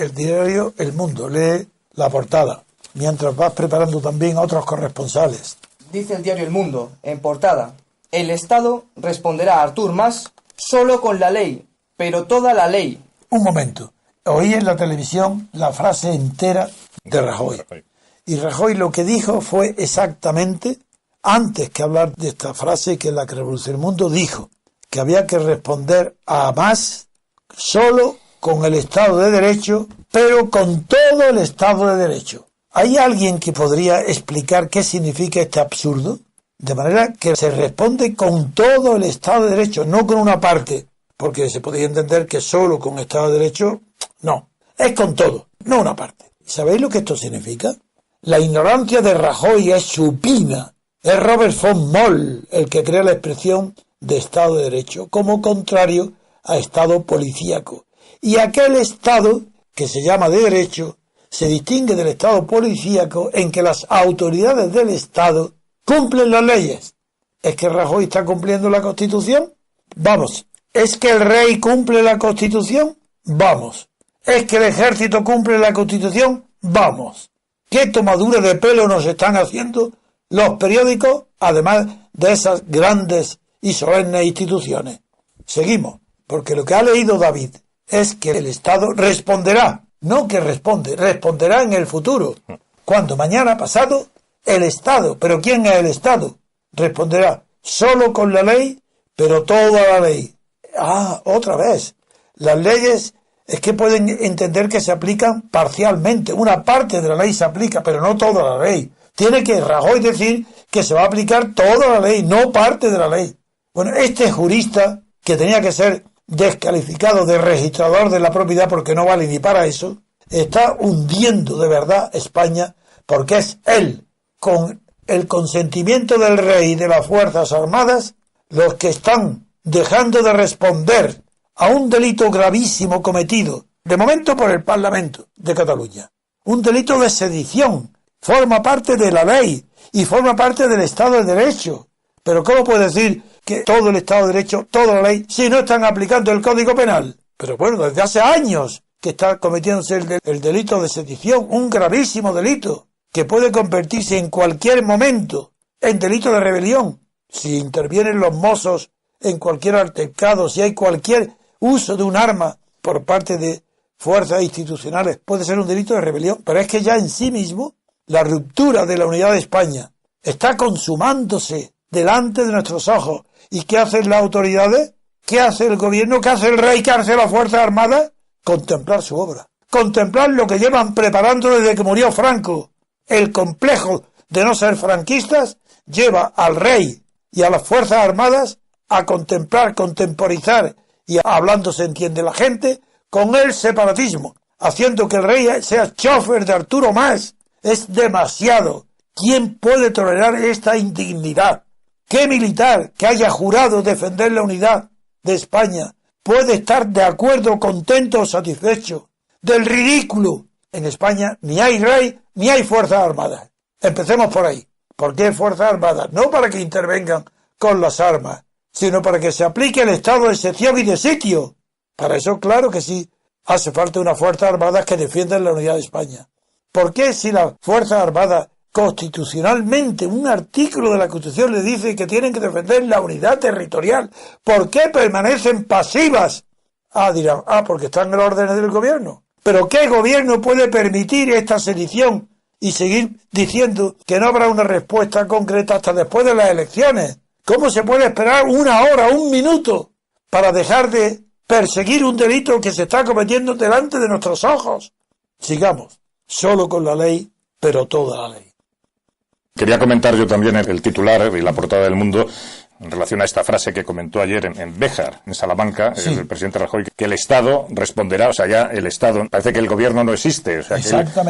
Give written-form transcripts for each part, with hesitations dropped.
el diario El Mundo, lee la portada, mientras vas preparando también a otros corresponsales. Dice el diario El Mundo, en portada: el Estado responderá a Artur Mas solo con la ley, pero toda la ley. Un momento, oí en la televisión la frase entera de Rajoy. Y Rajoy lo que dijo fue exactamente, antes que hablar de esta frase que la que revolucionó el mundo, dijo que había que responder a Mas solo con el Estado de Derecho, pero con todo el Estado de Derecho. ¿Hay alguien que podría explicar qué significa este absurdo? De manera que se responde con todo el Estado de Derecho, no con una parte, porque se podría entender que solo con Estado de Derecho, no, es con todo, no una parte. ¿Sabéis lo que esto significa? La ignorancia de Rajoy es supina. Es Robert von Moll el que crea la expresión de Estado de Derecho como contrario a Estado policíaco. Y aquel Estado que se llama de Derecho se distingue del Estado policíaco en que las autoridades del Estado cumplen las leyes. ¿Es que Rajoy está cumpliendo la Constitución? Vamos. ¿Es que el rey cumple la Constitución? Vamos. ¿Es que el ejército cumple la Constitución? Vamos. ¿Qué tomadura de pelo nos están haciendo los periódicos, además de esas grandes y solemnes instituciones? Seguimos, porque lo que ha leído David es que el Estado responderá, no que responde, responderá en el futuro. Cuando mañana pasado, el Estado, ¿pero quién es el Estado? Responderá solo con la ley, pero toda la ley. Otra vez, las leyes es que pueden entender que se aplican parcialmente. Una parte de la ley se aplica, pero no toda la ley. Tiene que Rajoy decir que se va a aplicar toda la ley, no parte de la ley. Bueno, este jurista, que tenía que ser descalificado de registrador de la propiedad porque no vale ni para eso, está hundiendo de verdad España, porque es él, con el consentimiento del rey y de las Fuerzas Armadas, los que están dejando de responder a un delito gravísimo cometido, de momento por el Parlamento de Cataluña. Un delito de sedición. Forma parte de la ley y forma parte del Estado de Derecho. Pero ¿cómo puede decir que todo el Estado de Derecho, toda la ley, si no están aplicando el Código Penal? Pero bueno, desde hace años que está cometiéndose el delito de sedición, un gravísimo delito, que puede convertirse en cualquier momento en delito de rebelión. Si intervienen los mozos en cualquier altercado, si hay cualquier uso de un arma por parte de fuerzas institucionales, puede ser un delito de rebelión. Pero es que ya en sí mismo la ruptura de la unidad de España está consumándose delante de nuestros ojos. ¿Y qué hacen las autoridades? ¿Qué hace el gobierno? ¿Qué hace el rey? ¿Qué hace las Fuerzas Armadas? Contemplar su obra. Contemplar lo que llevan preparando desde que murió Franco. El complejo de no ser franquistas lleva al rey y a las Fuerzas Armadas a contemplar, contemporizar y hablando se entiende la gente, con el separatismo, haciendo que el rey sea chofer de Arturo Mas. Es demasiado. ¿Quién puede tolerar esta indignidad? ¿Qué militar que haya jurado defender la unidad de España puede estar de acuerdo, contento o satisfecho del ridículo? En España ni hay rey ni hay Fuerzas Armadas. Empecemos por ahí. ¿Por qué Fuerzas Armadas? No para que intervengan con las armas, sino para que se aplique el estado de excepción y de sitio. Para eso, claro que sí, hace falta unas Fuerzas Armadas que defiendan la unidad de España. ¿Por qué si las Fuerzas Armadas constitucionalmente, un artículo de la Constitución le dice que tienen que defender la unidad territorial, por qué permanecen pasivas? Dirán, porque están en el orden del gobierno. ¿Pero qué gobierno puede permitir esta sedición y seguir diciendo que no habrá una respuesta concreta hasta después de las elecciones? ¿Cómo se puede esperar una hora, un minuto, para dejar de perseguir un delito que se está cometiendo delante de nuestros ojos? Sigamos, solo con la ley, pero toda la ley. Quería comentar yo también el titular y la portada del Mundo en relación a esta frase que comentó ayer en Béjar, en Salamanca, sí, el presidente Rajoy, que el Estado responderá, o sea, ya el Estado, parece que el gobierno no existe, o sea,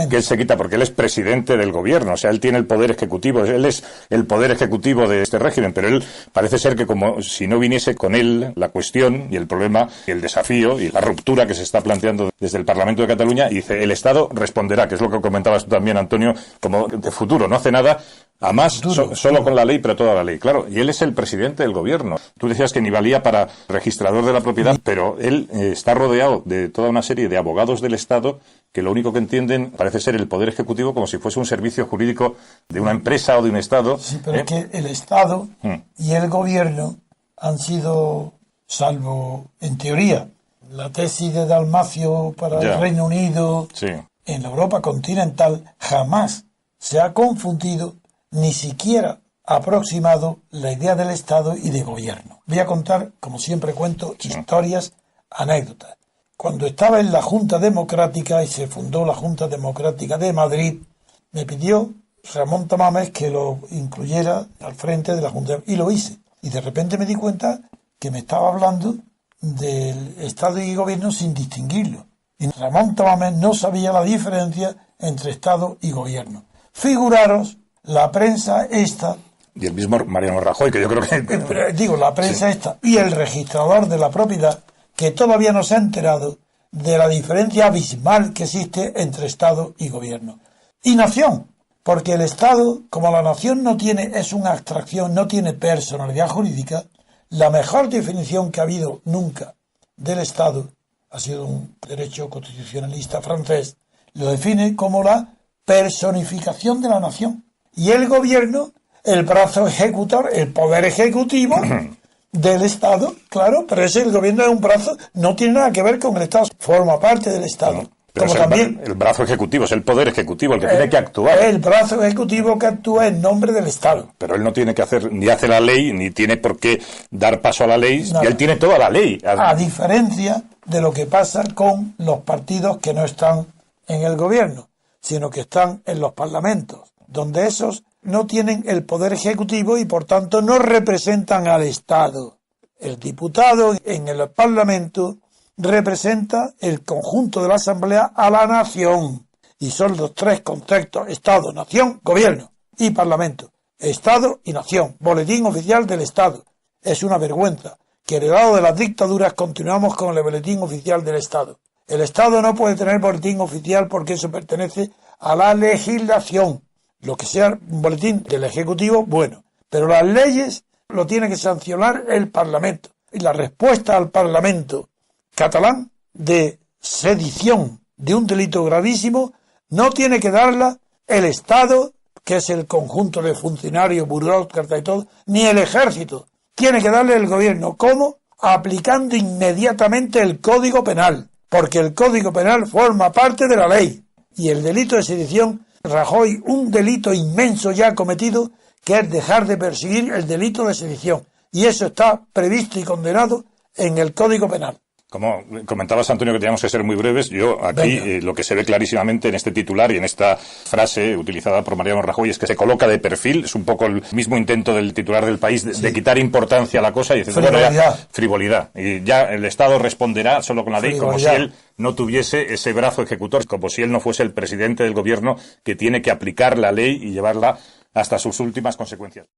que él se quita porque él es presidente del gobierno, o sea, él tiene el poder ejecutivo, él es el poder ejecutivo de este régimen, pero él parece ser que como si no viniese con él la cuestión y el problema y el desafío y la ruptura que se está planteando desde el Parlamento de Cataluña, y dice, el Estado responderá, que es lo que comentabas tú también, Antonio, como de futuro, no hace nada, Además, solo con la ley, pero toda la ley. Claro, y él es el presidente del gobierno. Tú decías que ni valía para registrador de la propiedad, pero él está rodeado de toda una serie de abogados del Estado que lo único que entienden parece ser el Poder Ejecutivo como si fuese un servicio jurídico de una empresa o de un Estado. Sí, pero es que el Estado y el gobierno han sido, salvo en teoría, la tesis de Dalmacio para el Reino Unido, en la Europa continental, jamás se ha confundido ni siquiera aproximado la idea del Estado y de gobierno. Voy a contar, como siempre cuento, historias, anécdotas. Cuando estaba en la Junta Democrática y se fundó la Junta Democrática de Madrid, me pidió Ramón Tamames que lo incluyera al frente de la Junta, y lo hice. Y de repente me di cuenta que me estaba hablando del Estado y gobierno sin distinguirlo. Y Ramón Tamames no sabía la diferencia entre Estado y gobierno. Figuraros la prensa esta... Y el mismo Mariano Rajoy, que yo creo que... Digo, la prensa esta y el registrador de la propiedad, que todavía no se ha enterado de la diferencia abismal que existe entre Estado y gobierno. Y nación, porque el Estado, como la nación no tiene, es una abstracción, no tiene personalidad jurídica, la mejor definición que ha habido nunca del Estado, ha sido un derecho constitucionalista francés, lo define como la personificación de la nación. Y el gobierno, el brazo ejecutor, el poder ejecutivo del Estado, claro, pero ese el gobierno es un brazo, no tiene nada que ver con el Estado, forma parte del Estado. Pero como también el brazo ejecutivo, es el poder ejecutivo el que tiene que actuar. El brazo ejecutivo que actúa en nombre del Estado. Pero él no tiene que hacer, ni hace la ley, ni tiene por qué dar paso a la ley, y él tiene toda la ley. A diferencia de lo que pasa con los partidos que no están en el gobierno, sino que están en los parlamentos, donde esos no tienen el poder ejecutivo y por tanto no representan al Estado. El diputado en el Parlamento representa el conjunto de la Asamblea a la nación. Y son los tres conceptos: Estado, nación, gobierno y Parlamento. Estado y nación, boletín oficial del Estado. Es una vergüenza que, heredado de las dictaduras, continuamos con el boletín oficial del Estado. El Estado no puede tener boletín oficial porque eso pertenece a la legislación. Lo que sea un boletín del Ejecutivo, bueno. Pero las leyes lo tiene que sancionar el Parlamento. Y la respuesta al Parlamento catalán de sedición de un delito gravísimo no tiene que darla el Estado, que es el conjunto de funcionarios, burócratas y todo, ni el ejército. Tiene que darle el gobierno. ¿Cómo? Aplicando inmediatamente el Código Penal, porque el Código Penal forma parte de la ley. Y el delito de sedición, Rajoy, un delito inmenso ya cometido, que es dejar de perseguir el delito de sedición. Y eso está previsto y condenado en el Código Penal. Como comentabas, Antonio, que teníamos que ser muy breves, yo aquí lo que se ve clarísimamente en este titular y en esta frase utilizada por Mariano Rajoy es que se coloca de perfil, es un poco el mismo intento del titular del País de quitar importancia a la cosa y decir, frivolidad. Y ya el Estado responderá solo con la ley, como si él no tuviese ese brazo ejecutor, como si él no fuese el presidente del gobierno que tiene que aplicar la ley y llevarla hasta sus últimas consecuencias.